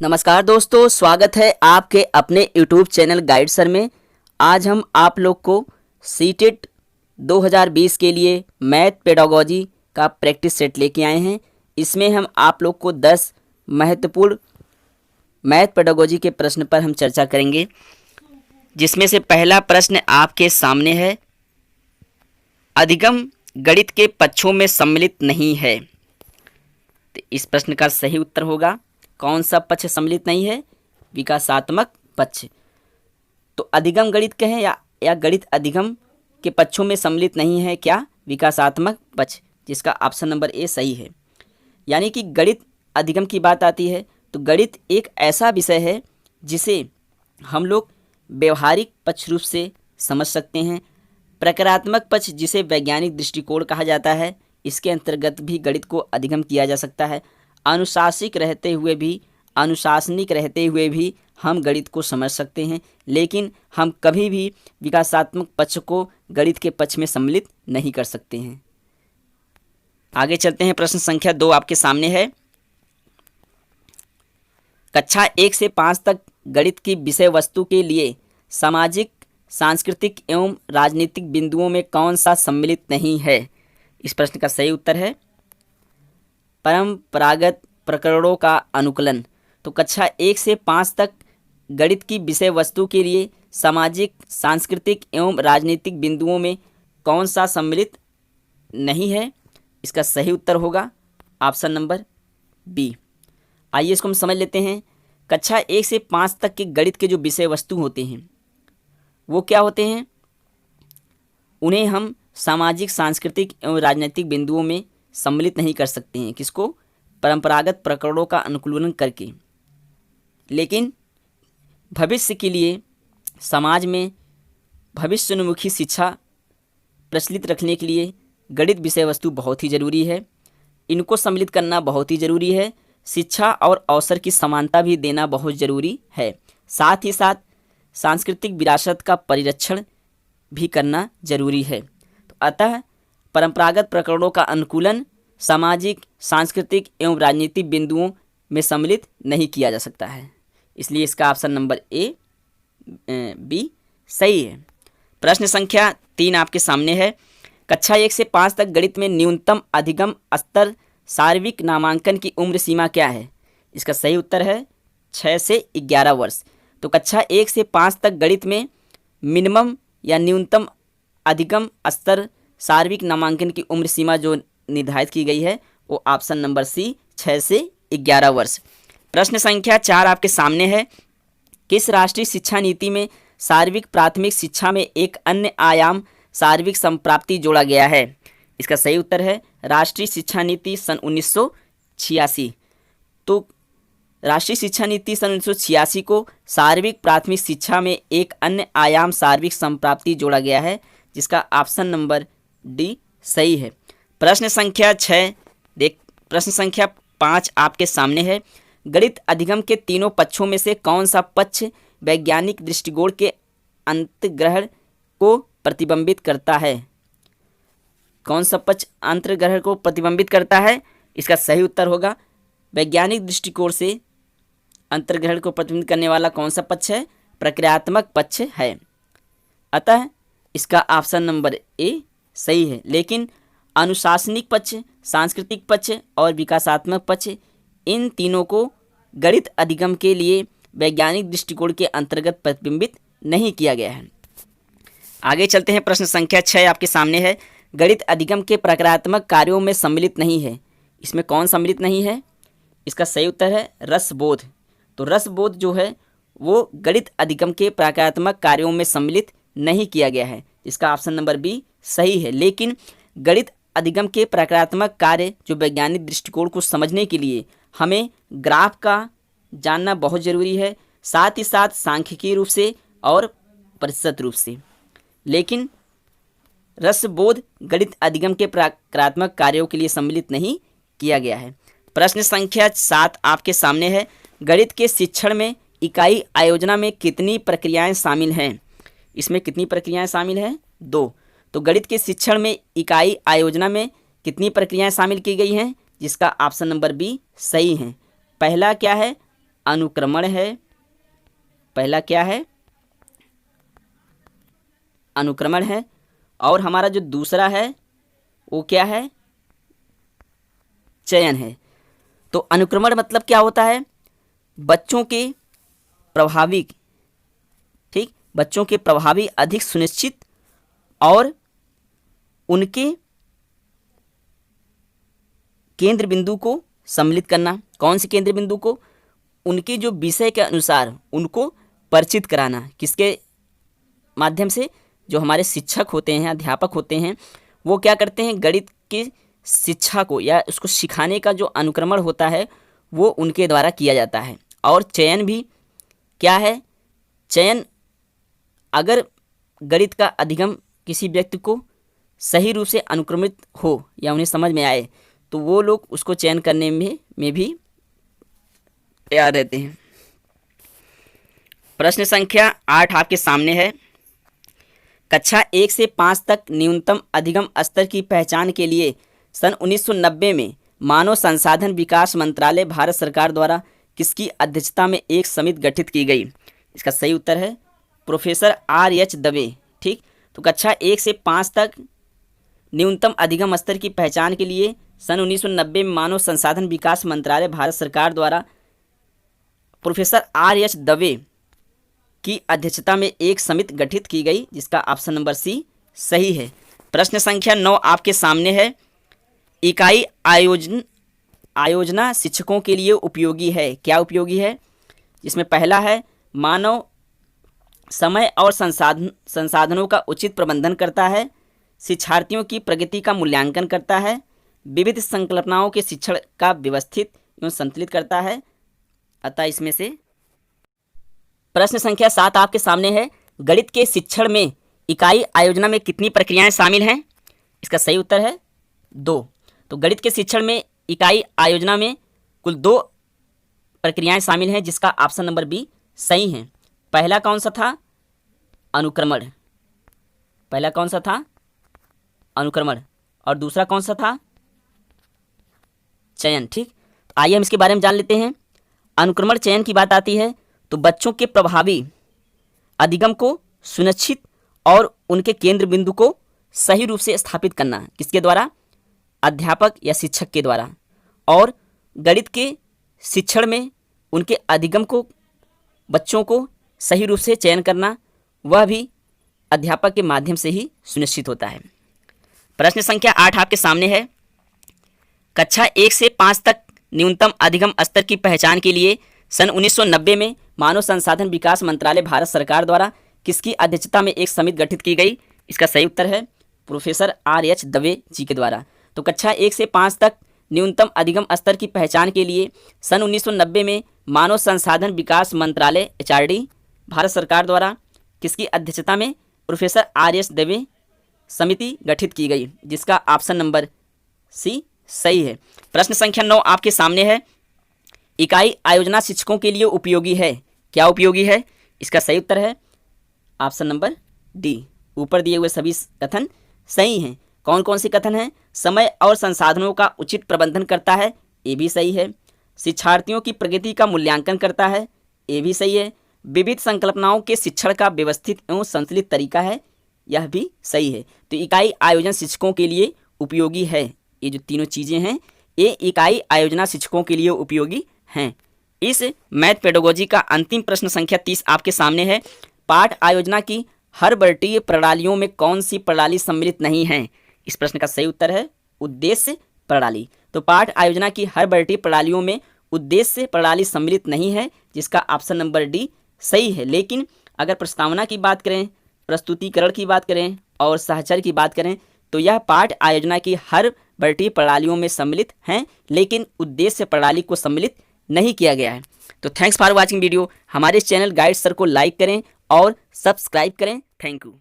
नमस्कार दोस्तों, स्वागत है आपके अपने YouTube चैनल गाइड सर में। आज हम आप लोग को सीटेट 2020 के लिए मैथ पेडागोजी का प्रैक्टिस सेट लेके आए हैं। इसमें हम आप लोग को 10 महत्वपूर्ण मैथ पेडागोजी के प्रश्न पर हम चर्चा करेंगे, जिसमें से पहला प्रश्न आपके सामने है, अधिगम गणित के पक्षों में सम्मिलित नहीं है। तो इस प्रश्न का सही उत्तर होगा, कौन सा पक्ष सम्मिलित नहीं है? विकासात्मक पक्ष। तो अधिगम गणित कहें या गणित अधिगम के पक्षों में सम्मिलित नहीं है, क्या? विकासात्मक पक्ष, जिसका ऑप्शन नंबर ए सही है। यानी कि गणित अधिगम की बात आती है तो गणित एक ऐसा विषय है जिसे हम लोग व्यवहारिक पक्ष रूप से समझ सकते हैं। प्रकारात्मक पक्ष, जिसे वैज्ञानिक दृष्टिकोण कहा जाता है, इसके अंतर्गत भी गणित को अधिगम किया जा सकता है। अनुशासिक रहते हुए भी हम गणित को समझ सकते हैं, लेकिन हम कभी भी विकासात्मक पक्ष को गणित के पक्ष में सम्मिलित नहीं कर सकते हैं। आगे चलते हैं, प्रश्न संख्या 2 आपके सामने है। कक्षा 1 से 5 तक गणित की विषय वस्तु के लिए सामाजिक, सांस्कृतिक एवं राजनीतिक बिंदुओं में कौन सा सम्मिलित नहीं है? इस प्रश्न का सही उत्तर है परंपरागत प्रकरणों का अनुकूलन। तो कक्षा 1 से 5 तक गणित की विषय वस्तु के लिए सामाजिक, सांस्कृतिक एवं राजनीतिक बिंदुओं में कौन सा सम्मिलित नहीं है? इसका सही उत्तर होगा ऑप्शन नंबर बी। आइए इसको हम समझ लेते हैं। कक्षा 1 से 5 तक के गणित के जो विषय वस्तु होते हैं वो क्या होते हैं? उन्हें हम सामाजिक, सांस्कृतिक एवं राजनीतिक बिंदुओं में सम्मिलित नहीं कर सकते हैं। किसको? परंपरागत प्रकरणों का अनुकूलन करके। लेकिन भविष्य के लिए समाज में भविष्योन्मुखी शिक्षा प्रचलित रखने के लिए गणित विषय वस्तु बहुत ही ज़रूरी है। इनको सम्मिलित करना बहुत ही ज़रूरी है। शिक्षा और अवसर की समानता भी देना बहुत ज़रूरी है। साथ ही साथ सांस्कृतिक विरासत का परिरक्षण भी करना ज़रूरी है। तो अतः परंपरागत प्रकरणों का अनुकूलन सामाजिक, सांस्कृतिक एवं राजनीतिक बिंदुओं में सम्मिलित नहीं किया जा सकता है। इसलिए इसका ऑप्शन नंबर बी सही है। प्रश्न संख्या 3 आपके सामने है। कक्षा 1 से 5 तक गणित में न्यूनतम अधिगम स्तर सार्वत्रिक नामांकन की उम्र सीमा क्या है? इसका सही उत्तर है 6 से 11 वर्ष। तो कक्षा 1 से 5 तक गणित में मिनिमम या न्यूनतम अधिगम स्तर सार्वत्रिक नामांकन की उम्र सीमा जो निर्धारित की गई है वो ऑप्शन नंबर सी 6 से 11 वर्ष। प्रश्न संख्या 4 आपके सामने है। किस राष्ट्रीय शिक्षा नीति में सार्वत्रिक प्राथमिक शिक्षा में एक अन्य आयाम सार्वत्रिक समप्राप्ति जोड़ा गया है? इसका सही उत्तर है राष्ट्रीय शिक्षा नीति सन 1986। तो राष्ट्रीय शिक्षा नीति सन 1986 को सार्वत्रिक प्राथमिक शिक्षा में एक अन्य आयाम सार्वत्रिक समप्राप्ति जोड़ा गया है, जिसका ऑप्शन नंबर डी सही है। प्रश्न संख्या 5 आपके सामने है। गणित अधिगम के तीनों पक्षों में से कौन सा पक्ष वैज्ञानिक दृष्टिकोण के अंतर्ग्रहण को प्रतिबिंबित करता है? कौन सा पक्ष अंतर्ग्रहण को प्रतिबिंबित करता है? इसका सही उत्तर होगा वैज्ञानिक दृष्टिकोण से अंतर्ग्रहण को प्रतिबिंबित करने वाला कौन सा पक्ष है? प्रक्रियात्मक पक्ष है। अतः इसका ऑप्शन नंबर ए सही है। लेकिन अनुशासनिक पक्ष, सांस्कृतिक पक्ष और विकासात्मक पक्ष, इन तीनों को गणित अधिगम के लिए वैज्ञानिक दृष्टिकोण के अंतर्गत प्रतिबिंबित नहीं किया गया है। आगे चलते हैं, प्रश्न संख्या 6 आपके सामने है। गणित अधिगम के प्रकारात्मक कार्यों में सम्मिलित नहीं है। इसमें कौन सम्मिलित नहीं है? इसका सही उत्तर है रसबोध। तो रसबोध जो है वो गणित अधिगम के प्रकारात्मक कार्यों में सम्मिलित नहीं किया गया है। इसका ऑप्शन नंबर बी सही है। लेकिन गणित अधिगम के प्रकारात्मक कार्य जो वैज्ञानिक दृष्टिकोण को समझने के लिए हमें ग्राफ का जानना बहुत ज़रूरी है, साथ ही साथ सांख्यिकीय रूप से और प्रतिशत रूप से। लेकिन रसबोध गणित अधिगम के प्रकारात्मक कार्यों के लिए सम्मिलित नहीं किया गया है। प्रश्न संख्या 7 आपके सामने है। गणित के शिक्षण में इकाई आयोजना में कितनी प्रक्रियाएं शामिल हैं? इसमें कितनी प्रक्रियाएं शामिल हैं? 2। तो गणित के शिक्षण में इकाई आयोजना में कितनी प्रक्रियाएं शामिल की गई हैं? जिसका ऑप्शन नंबर बी सही है। पहला क्या है? अनुक्रमण है, पहला क्या है, अनुक्रमण है, और हमारा जो दूसरा है वो क्या है, चयन है। तो अनुक्रमण मतलब क्या होता है, बच्चों के प्रभावी, ठीक, बच्चों के प्रभावी, अधिक सुनिश्चित और उनके केंद्र बिंदु को सम्मिलित करना। कौन से केंद्र बिंदु को, उनके जो विषय के अनुसार उनको परिचित कराना। किसके माध्यम से, जो हमारे शिक्षक होते हैं, अध्यापक होते हैं, वो क्या करते हैं, गणित की शिक्षा को या उसको सिखाने का जो अनुक्रमण होता है वो उनके द्वारा किया जाता है। और चयन भी क्या है, चयन अगर गणित का अधिगम किसी व्यक्ति को सही रूप से अनुक्रमित हो या उन्हें समझ में आए तो वो लोग उसको चयन करने में भी तैयार रहते हैं। प्रश्न संख्या 8 आपके सामने है। कक्षा 1 से 5 तक न्यूनतम अधिगम स्तर की पहचान के लिए सन 1990 में मानव संसाधन विकास मंत्रालय भारत सरकार द्वारा किसकी अध्यक्षता में एक समिति गठित की गई। इसका सही उत्तर है प्रोफेसर R.H. दवे। ठीक, तो कक्षा 1 से 5 तक न्यूनतम अधिगम स्तर की पहचान के लिए सन 1990 में मानव संसाधन विकास मंत्रालय भारत सरकार द्वारा प्रोफेसर R.H. दवे की अध्यक्षता में एक समिति गठित की गई, जिसका ऑप्शन नंबर सी सही है। प्रश्न संख्या 9 आपके सामने है। इकाई आयोजना शिक्षकों के लिए उपयोगी है। क्या उपयोगी है, जिसमें पहला है मानव समय और संसाधनों का उचित प्रबंधन करता है, शिक्षार्थियों की प्रगति का मूल्यांकन करता है, विविध संकल्पनाओं के शिक्षण का व्यवस्थित एवं संतुलित करता है। अतः इसमें से प्रश्न संख्या 7 आपके सामने है। गणित के शिक्षण में इकाई आयोजना में कितनी प्रक्रियाएं शामिल हैं। इसका सही उत्तर है 2। तो गणित के शिक्षण में इकाई आयोजना में कुल 2 प्रक्रियाएं शामिल हैं, जिसका ऑप्शन नंबर बी सही है। पहला कौन सा था, अनुक्रमण। पहला कौन सा था, अनुक्रमण, और दूसरा कौन सा था, चयन। ठीक, तो आइए हम इसके बारे में जान लेते हैं। अनुक्रमण चयन की बात आती है तो बच्चों के प्रभावी अधिगम को सुनिश्चित और उनके केंद्र बिंदु को सही रूप से स्थापित करना। किसके द्वारा, अध्यापक या शिक्षक के द्वारा। और गणित के शिक्षण में उनके अधिगम को, बच्चों को सही रूप से चयन करना, वह भी अध्यापक के माध्यम से ही सुनिश्चित होता है। प्रश्न संख्या 8 आपके सामने है। कक्षा 1 से 5 तक न्यूनतम अधिगम स्तर की पहचान के लिए सन 1990 में मानव संसाधन विकास मंत्रालय भारत सरकार द्वारा किसकी अध्यक्षता में एक समिति गठित की गई। इसका सही उत्तर है प्रोफेसर R.H. दवे जी के द्वारा। तो कक्षा 1 से 5 तक न्यूनतम अधिगम स्तर की पहचान के लिए सन 1990 में मानव संसाधन विकास मंत्रालय HRD भारत सरकार द्वारा किसकी अध्यक्षता में प्रोफेसर R.H. दवे समिति गठित की गई, जिसका ऑप्शन नंबर सी सही है। प्रश्न संख्या 9 आपके सामने है। इकाई आयोजना शिक्षकों के लिए उपयोगी है। क्या उपयोगी है, इसका सही उत्तर है ऑप्शन नंबर डी। ऊपर दिए हुए सभी कथन सही हैं। कौन कौन से कथन हैं, समय और संसाधनों का उचित प्रबंधन करता है, ये भी सही है। शिक्षार्थियों की प्रगति का मूल्यांकन करता है, ये भी सही है। विविध संकल्पनाओं के शिक्षण का व्यवस्थित एवं संतुलित तरीका है, यह भी सही है। तो इकाई आयोजन शिक्षकों के लिए उपयोगी है, ये जो तीनों चीज़ें हैं ये इकाई आयोजना शिक्षकों के लिए उपयोगी हैं। इस मैथ पेडागोजी का अंतिम प्रश्न संख्या 30 आपके सामने है। पाठ आयोजना की हर वर्गीय प्रणालियों में कौन सी प्रणाली सम्मिलित नहीं है। इस प्रश्न का सही उत्तर है उद्देश्य प्रणाली। तो पाठ आयोजना की हर वर्गीय प्रणालियों में उद्देश्य प्रणाली सम्मिलित नहीं है, जिसका ऑप्शन नंबर डी सही है। लेकिन अगर प्रस्तावना की बात करें, प्रस्तुतिकरण की बात करें और सहचर्य की बात करें तो यह पाठ आयोजना की हर वर्गीय प्रणालियों में सम्मिलित हैं, लेकिन उद्देश्य प्रणाली को सम्मिलित नहीं किया गया है। तो थैंक्स फॉर वॉचिंग वीडियो। हमारे चैनल गाइड सर को लाइक करें और सब्सक्राइब करें। Thank you.